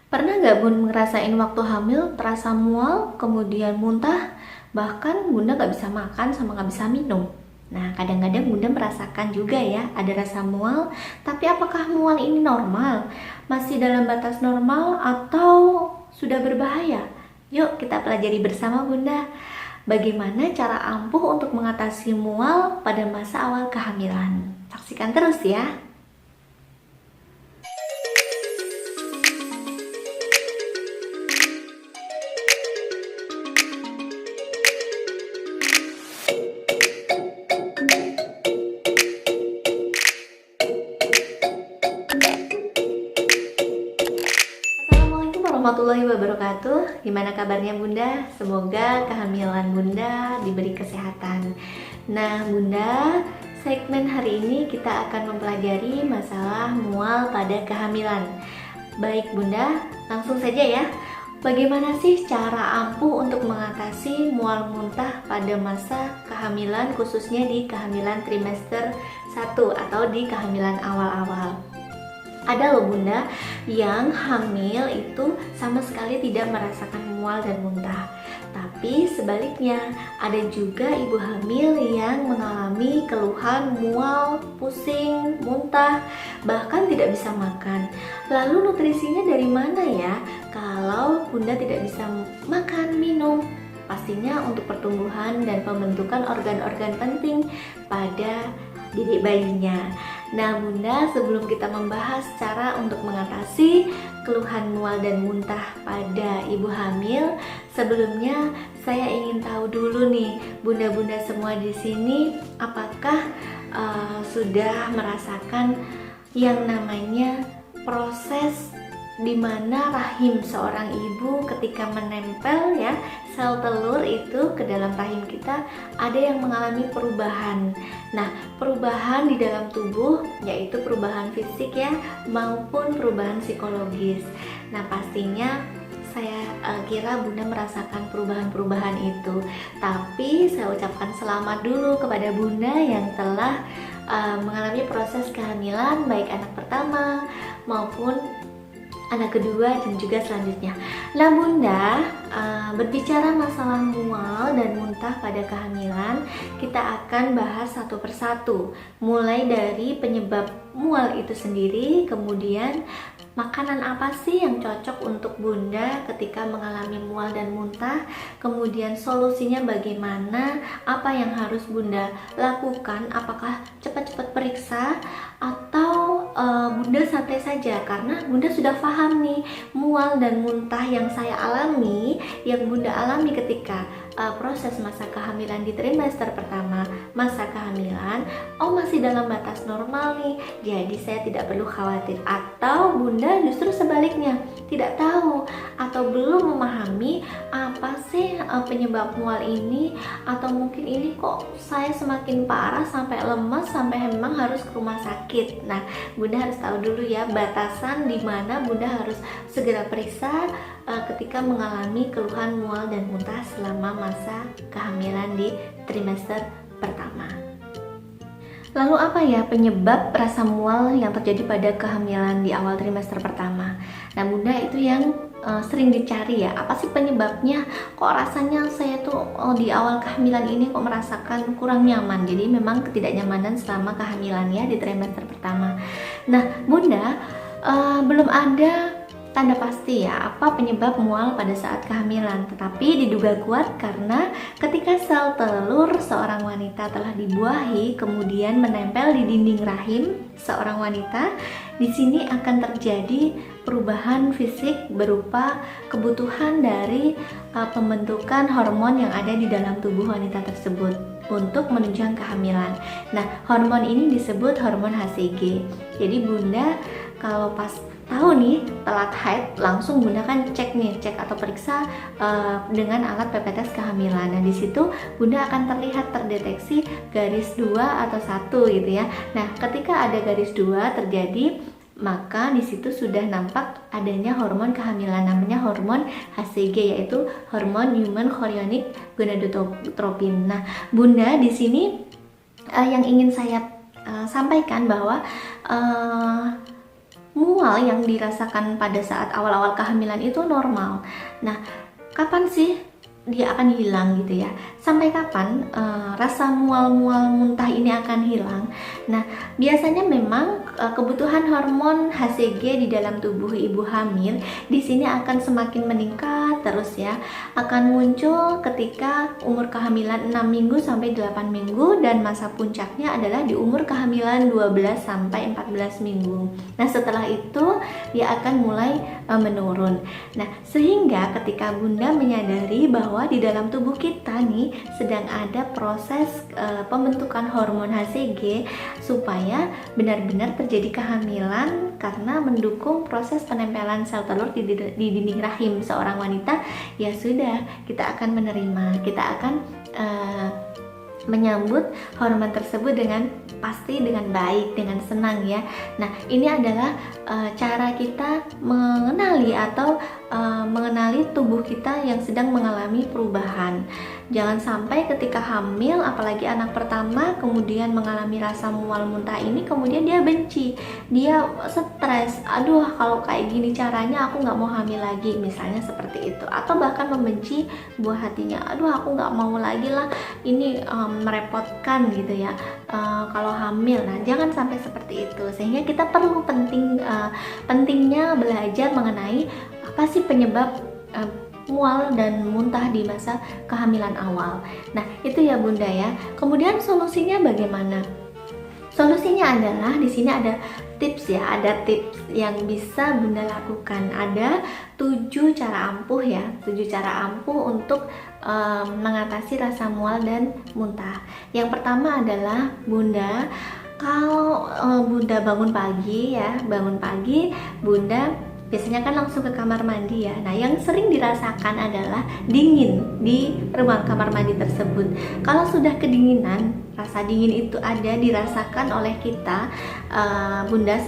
Pernah nggak Bun ngerasain waktu hamil terasa mual, kemudian muntah, bahkan Bunda nggak bisa makan sama nggak bisa minum? Nah, kadang-kadang Bunda merasakan juga ya, ada rasa mual, tapi apakah mual ini normal? Masih dalam batas normal atau sudah berbahaya? Yuk kita pelajari bersama Bunda. Bagaimana cara ampuh untuk mengatasi mual pada masa awal kehamilan? Saksikan terus ya. Assalamualaikum warahmatullahi wabarakatuh. Gimana kabarnya Bunda? Semoga kehamilan Bunda diberi kesehatan. Nah Bunda, segmen hari ini kita akan mempelajari masalah mual pada kehamilan. Baik Bunda, langsung saja ya. Bagaimana sih cara ampuh untuk mengatasi mual muntah pada masa kehamilan, khususnya di kehamilan trimester 1 atau di kehamilan awal-awal? Ada loh Bunda yang hamil itu sama sekali tidak merasakan mual dan muntah. Tapi sebaliknya ada juga ibu hamil yang mengalami keluhan mual, pusing, muntah, bahkan tidak bisa makan. Lalu nutrisinya dari mana ya? Kalau Bunda tidak bisa makan, minum, pastinya untuk pertumbuhan dan pembentukan organ-organ penting pada diri bayinya. Nah Bunda, sebelum kita membahas cara untuk mengatasi keluhan mual dan muntah pada ibu hamil, sebelumnya saya ingin tahu dulu nih, bunda-bunda semua di sini, apakah sudah merasakan yang namanya proses di mana rahim seorang ibu ketika menempel ya sel telur itu ke dalam rahim kita, ada yang mengalami perubahan. Nah, perubahan di dalam tubuh yaitu perubahan fisik ya maupun perubahan psikologis. Nah, pastinya saya kira Bunda merasakan perubahan-perubahan itu. Tapi saya ucapkan selamat dulu kepada Bunda yang telah mengalami proses kehamilan baik anak pertama maupun anak kedua dan juga selanjutnya. Nah Bunda, berbicara masalah mual dan muntah pada kehamilan, kita akan bahas satu persatu. Mulai dari penyebab mual itu sendiri, kemudian makanan apa sih yang cocok untuk Bunda ketika mengalami mual dan muntah, kemudian solusinya bagaimana, apa yang harus Bunda lakukan, apakah cepat-cepat periksa atau Bunda santai saja karena Bunda sudah paham nih mual dan muntah yang saya alami, yang Bunda alami ketika proses masa kehamilan di trimester pertama masa kehamilan, oh masih dalam batas normal nih, jadi saya tidak perlu khawatir. Atau Bunda justru sebaliknya tidak tahu atau belum memahami apa sih penyebab mual ini, atau mungkin ini kok saya semakin parah sampai lemas sampai memang harus ke rumah sakit. Nah Bunda harus tahu dulu ya batasan di mana Bunda harus segera periksa ketika mengalami keluhan mual dan muntah selama masa kehamilan di trimester pertama. Lalu apa ya penyebab rasa mual yang terjadi pada kehamilan di awal trimester pertama? Nah Bunda, itu yang sering dicari ya, apa sih penyebabnya, kok rasanya saya tuh di awal kehamilan ini kok merasakan kurang nyaman. Jadi memang ketidaknyamanan selama kehamilan ya di trimester pertama. Nah Bunda, belum ada tanda pasti ya apa penyebab mual pada saat kehamilan, tetapi diduga kuat karena ketika sel telur seorang wanita telah dibuahi kemudian menempel di dinding rahim seorang wanita, di sini akan terjadi perubahan fisik berupa kebutuhan dari pembentukan hormon yang ada di dalam tubuh wanita tersebut untuk menunjang kehamilan. Nah, hormon ini disebut hormon HCG. Jadi Bunda kalau pas tahu nih telat haid, langsung Bunda kan cek atau periksa dengan alat PPTS kehamilan. Nah di situ Bunda akan terdeteksi garis 2 atau 1 gitu ya. Nah ketika ada garis 2 terjadi, maka di situ sudah nampak adanya hormon kehamilan, namanya hormon HCG, yaitu hormon human chorionic gonadotropin. Nah Bunda, di sini yang ingin saya sampaikan bahwa mual yang dirasakan pada saat awal-awal kehamilan itu normal. Nah, kapan sih dia akan hilang gitu ya? Sampai kapan rasa mual-mual muntah ini akan hilang? Nah, biasanya memang kebutuhan hormon HCG di dalam tubuh ibu hamil di sini akan semakin meningkat terus ya. Akan muncul ketika umur kehamilan 6 minggu sampai 8 minggu dan masa puncaknya adalah di umur kehamilan 12 sampai 14 minggu. Nah, setelah itu dia akan mulai menurun. Nah, sehingga ketika Bunda menyadari bahwa di dalam tubuh kita nih sedang ada proses pembentukan hormon HCG supaya benar-benar terjadi kehamilan karena mendukung proses penempelan sel telur di dinding rahim seorang wanita, ya sudah, kita akan menerima, kita akan menyambut hormon tersebut dengan pasti dengan baik, dengan senang ya. Nah, ini adalah cara kita mengenali atau mengenali tubuh kita yang sedang mengalami perubahan. Jangan sampai ketika hamil, apalagi anak pertama, kemudian mengalami rasa mual muntah ini, kemudian dia benci, dia stres, aduh kalau kayak gini caranya aku nggak mau hamil lagi, misalnya seperti itu. Atau bahkan membenci buah hatinya, aduh aku nggak mau lagi lah, ini merepotkan gitu ya kalau hamil. Nah, jangan sampai seperti itu, sehingga kita perlu pentingnya belajar mengenai apa sih penyebab mual dan muntah di masa kehamilan awal. Nah, itu ya Bunda ya. Kemudian solusinya bagaimana? Solusinya adalah di sini ada tips ya, ada tips yang bisa Bunda lakukan. Ada 7 cara ampuh ya, 7 cara ampuh untuk mengatasi rasa mual dan muntah. Yang pertama adalah Bunda, kalau Bunda bangun pagi ya, Bunda biasanya kan langsung ke kamar mandi ya. Nah, yang sering dirasakan adalah dingin di ruang kamar mandi tersebut. Kalau sudah kedinginan, rasa dingin itu ada dirasakan oleh kita, Bunda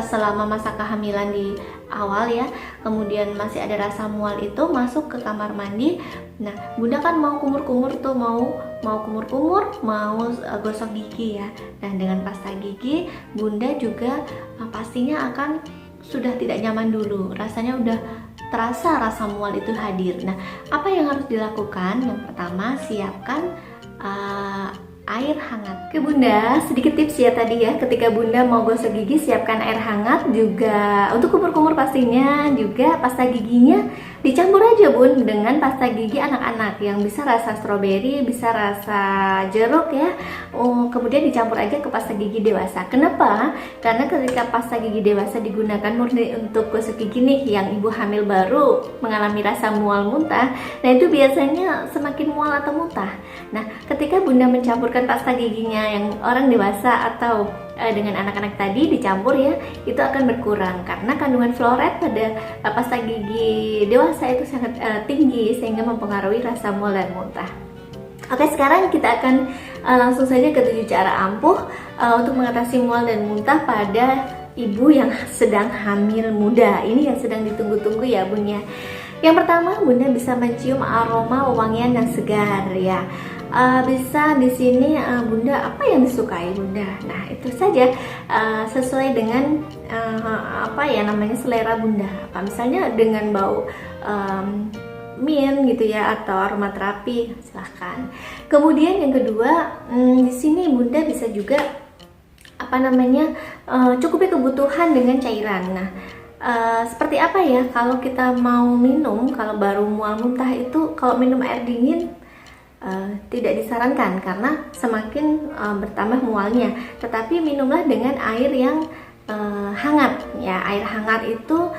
selama masa kehamilan di awal ya, kemudian masih ada rasa mual itu, masuk ke kamar mandi. Nah, Bunda kan mau kumur-kumur tuh, mau kumur-kumur, mau gosok gigi ya. Dan dengan pasta gigi, Bunda juga pastinya akan sudah tidak nyaman dulu, rasanya udah terasa rasa mual itu hadir. Nah, apa yang harus dilakukan? Yang pertama, siapkan air hangat. Oke Bunda, sedikit tips ya tadi ya, ketika Bunda mau gosok gigi siapkan air hangat, juga untuk kumur-kumur pastinya, juga pasta giginya dicampur aja Bun dengan pasta gigi anak-anak yang bisa rasa stroberi, bisa rasa jeruk ya. Kemudian dicampur aja ke pasta gigi dewasa. Kenapa? Karena ketika pasta gigi dewasa digunakan murni untuk gosok gigi nih yang ibu hamil baru mengalami rasa mual muntah, nah itu biasanya semakin mual atau muntah. Nah, ketika Bunda mencampurkan pasta giginya yang orang dewasa atau dengan anak-anak tadi dicampur ya, itu akan berkurang karena kandungan fluoride pada pasta gigi dewasa itu sangat tinggi sehingga mempengaruhi rasa mual dan muntah. Oke, sekarang kita akan langsung saja ke 7 cara ampuh untuk mengatasi mual dan muntah pada ibu yang sedang hamil muda. Ini yang sedang ditunggu-tunggu ya Bun ya. Yang pertama, Bunda bisa mencium aroma wewangian yang segar ya. Bisa di sini Bunda apa yang disukai Bunda. Nah, itu saja sesuai dengan apa ya namanya selera Bunda. Apa misalnya dengan bau mint gitu ya atau aromaterapi, silahkan. Kemudian yang kedua, di sini Bunda bisa juga apa namanya cukupi kebutuhan dengan cairan. Nah, seperti apa ya kalau kita mau minum, kalau baru mual muntah itu kalau minum air dingin tidak disarankan karena semakin bertambah mualnya. Tetapi minumlah dengan air yang hangat ya. Air hangat itu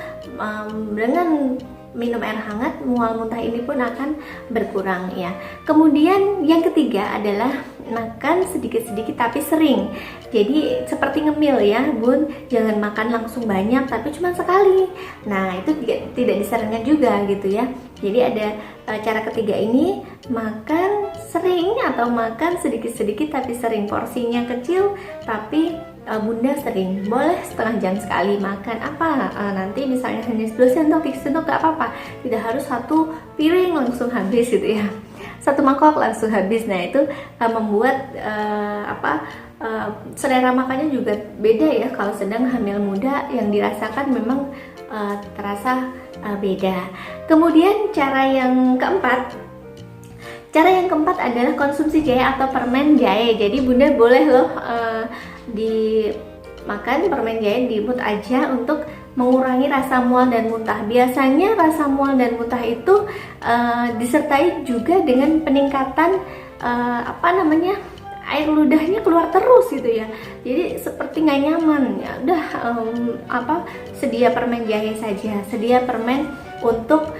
dengan minum air hangat, mual muntah ini pun akan berkurang ya. Kemudian yang ketiga adalah makan sedikit-sedikit tapi sering. Jadi seperti ngemil ya Bun, jangan makan langsung banyak tapi cuma sekali. Nah, itu tidak disarankan juga gitu ya. Jadi ada cara ketiga ini, makan sering atau makan sedikit-sedikit tapi sering. Porsinya kecil tapi Bunda sering, boleh setengah jam sekali makan apa, nanti misalnya hanya 2 sendok, 3 sendok gak apa-apa, tidak harus 1 piring langsung habis gitu ya, 1 mangkok langsung habis. Nah, itu membuat selera makannya juga beda ya. Kalau sedang hamil muda, yang dirasakan memang terasa beda. Kemudian cara yang keempat adalah konsumsi jahe atau permen jahe. Jadi bunda boleh loh dimakan permen jahe, diimut aja untuk mengurangi rasa mual dan muntah. Biasanya rasa mual dan muntah itu disertai juga dengan peningkatan air ludahnya keluar terus gitu ya. Jadi seperti nggak nyaman. Ya udah sedia permen jahe saja, sedia permen untuk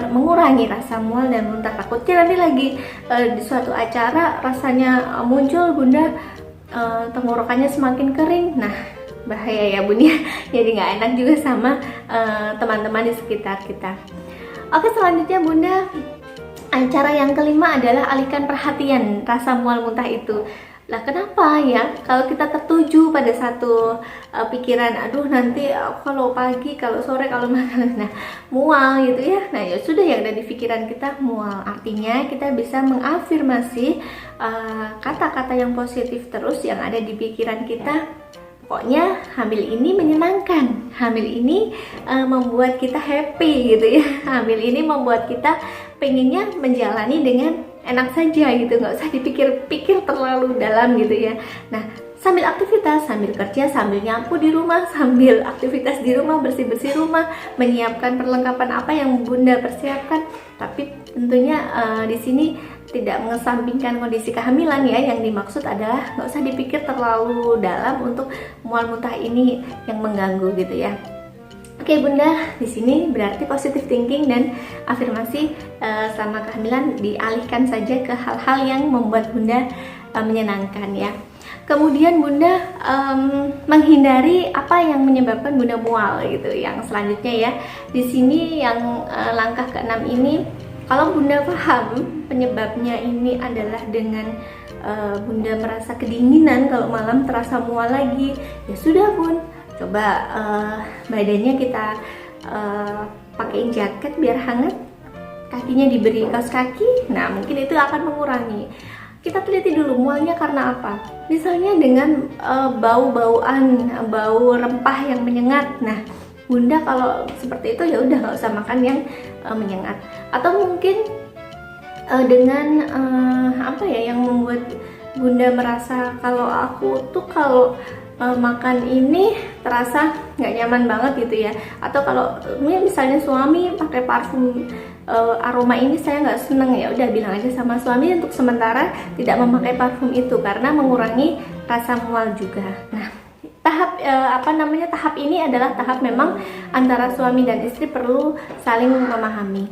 mengurangi rasa mual dan muntah. Takutnya nanti lagi di suatu acara rasanya muncul, bunda tenggorokannya semakin kering. Nah, bahaya ya bun ya. Jadi nggak enak juga sama teman-teman di sekitar kita. Oke, selanjutnya bunda, cara yang kelima adalah alihkan perhatian rasa mual muntah itu. Lah kenapa ya? Kalau kita tertuju pada satu pikiran, aduh nanti kalau pagi, kalau sore, kalau malam, nah mual gitu ya. Nah ya sudah, yang ada di pikiran kita mual. Artinya kita bisa mengafirmasi kata-kata yang positif terus yang ada di pikiran kita. Pokoknya hamil ini menyenangkan, hamil ini membuat kita happy gitu ya. Hamil ini membuat kita pengennya menjalani dengan enak saja gitu, nggak usah dipikir-pikir terlalu dalam gitu ya. Nah, sambil aktivitas, sambil kerja, sambil nyapu di rumah, sambil aktivitas di rumah, bersih-bersih rumah, menyiapkan perlengkapan apa yang bunda persiapkan. Tapi tentunya di sini tidak mengesampingkan kondisi kehamilan ya. Yang dimaksud adalah nggak usah dipikir terlalu dalam untuk mual muntah ini yang mengganggu gitu ya. Oke bunda, di sini berarti positive thinking dan afirmasi selama kehamilan dialihkan saja ke hal-hal yang membuat bunda menyenangkan ya. Kemudian bunda menghindari apa yang menyebabkan bunda mual gitu. Yang selanjutnya ya, di sini yang langkah keenam ini, kalau bunda paham penyebabnya ini adalah dengan bunda merasa kedinginan, kalau malam terasa mual lagi, ya sudah bun, coba badannya kita pakein jaket biar hangat, kakinya diberi kaos kaki. Nah mungkin itu akan mengurangi. Kita teliti dulu mualnya karena apa. Misalnya dengan bau-bauan, bau rempah yang menyengat. Nah bunda kalau seperti itu ya udah nggak usah makan yang menyengat. Atau mungkin dengan yang membuat bunda merasa kalau aku tuh kalau makan ini terasa nggak nyaman banget gitu ya. Atau kalau misalnya suami pakai parfum aroma ini saya nggak seneng, ya udah bilang aja sama suami untuk sementara tidak memakai parfum itu karena mengurangi rasa mual juga. Nah tahap ini adalah tahap memang antara suami dan istri perlu saling memahami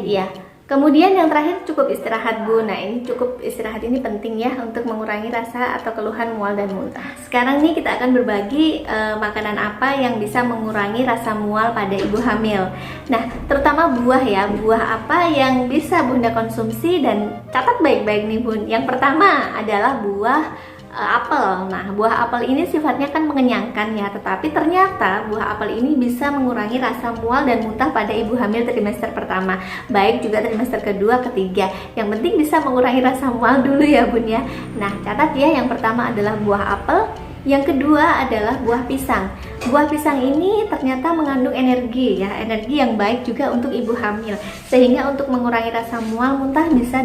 ya. Kemudian yang terakhir, cukup istirahat bu. Nah ini cukup istirahat ini penting ya untuk mengurangi rasa atau keluhan mual dan muntah. Sekarang nih kita akan berbagi makanan apa yang bisa mengurangi rasa mual pada ibu hamil. Nah terutama buah ya, buah apa yang bisa bunda konsumsi, dan catat baik-baik nih bun. Yang pertama adalah buah apel. Nah buah apel ini sifatnya kan mengenyangkan ya, tetapi ternyata buah apel ini bisa mengurangi rasa mual dan muntah pada ibu hamil trimester pertama, baik juga trimester kedua, ketiga. Yang penting bisa mengurangi rasa mual dulu ya bun ya. Nah catat ya, yang pertama adalah buah apel, yang kedua adalah buah pisang. Buah pisang ini ternyata mengandung energi ya, energi yang baik juga untuk ibu hamil, sehingga untuk mengurangi rasa mual muntah bisa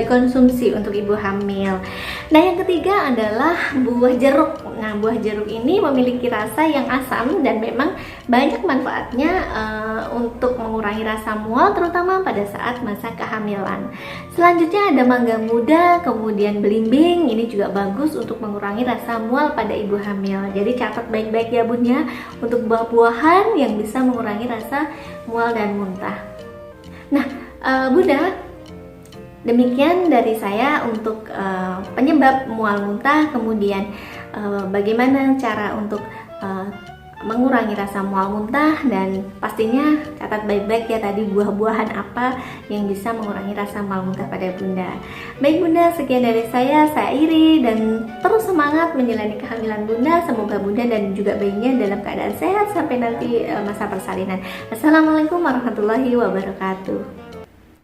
dikonsumsi untuk ibu hamil. Nah yang ketiga adalah buah jeruk. Nah buah jeruk ini memiliki rasa yang asam dan memang banyak manfaatnya untuk mengurangi rasa mual, terutama pada saat masa kehamilan. Selanjutnya ada mangga muda, kemudian belimbing. Ini juga bagus untuk mengurangi rasa mual pada ibu hamil. Jadi catat baik-baik ya bun ya, untuk buah-buahan yang bisa mengurangi rasa mual dan muntah. Nah bunda, demikian dari saya untuk penyebab mual muntah, kemudian bagaimana cara untuk mengurangi rasa mual muntah, dan pastinya catat baik-baik ya tadi buah-buahan apa yang bisa mengurangi rasa mual muntah pada bunda. Baik bunda, sekian dari saya Iri, dan terus semangat menjalani kehamilan bunda. Semoga bunda dan juga bayinya dalam keadaan sehat sampai nanti masa persalinan. Assalamualaikum warahmatullahi wabarakatuh.